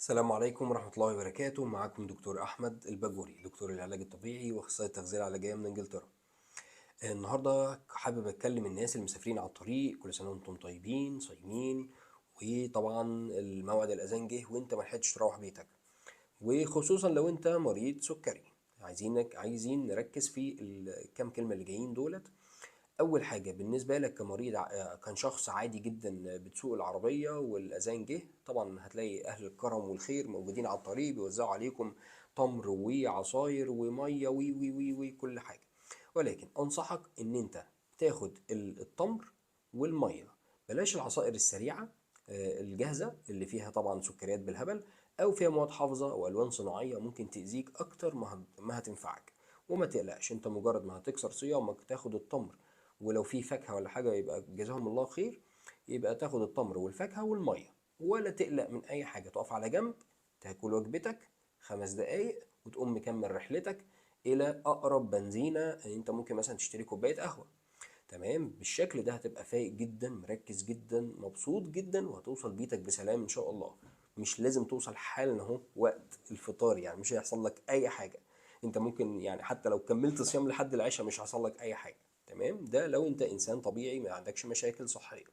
السلام عليكم ورحمة الله وبركاته. معكم دكتور أحمد الباجوري، دكتور العلاج الطبيعي وأخصائي التغذية العلاجية من إنجلترا. النهاردة حابب أتكلم الناس المسافرين على الطريق، كل سنة وأنتم طيبين صايمين، وطبعا الموعد الأذان جه وأنت ملحقتش تروح بيتك، وخصوصا لو أنت مريض سكري. عايزين نركز في الكام كلمة اللي جايين دولت. اول حاجه بالنسبه لك كمريض، كان شخص عادي جدا بتسوق العربيه والاذان جه، طبعا هتلاقي اهل الكرم والخير موجودين على الطريق بيوزعوا عليكم تمر وعصاير وميه وي وي وي وي كل حاجه. ولكن انصحك ان انت تاخد التمر والميه، بلاش العصائر السريعه الجاهزه اللي فيها طبعا سكريات بالهبل، او فيها مواد حافظه او الوان صناعيه ممكن تاذيك اكتر ما هتنفعك. وما تقلقش، انت مجرد ما هتكسر صيامك تاخد التمر، ولو في فاكهة ولا حاجة يبقى جزاهم الله خير، يبقى تاخد التمر والفاكهة والمية، ولا تقلق من أي حاجة. تقف على جنب، تاكل وجبتك 5 دقايق وتقوم مكمل رحلتك إلى أقرب بنزينة. أنت ممكن مثلا تشتري كوباية قهوة. تمام، بالشكل ده هتبقى فايق جدا، مركز جدا، مبسوط جدا، وهتوصل بيتك بسلام إن شاء الله. مش لازم توصل حالا أهو وقت الفطار، يعني مش هيحصل لك أي حاجة. أنت ممكن يعني حتى لو كملت صيام لحد العشاء مش هيحصل لك أي حاجة. تمام، ده لو انت انسان طبيعي ما عندكش مشاكل صحية.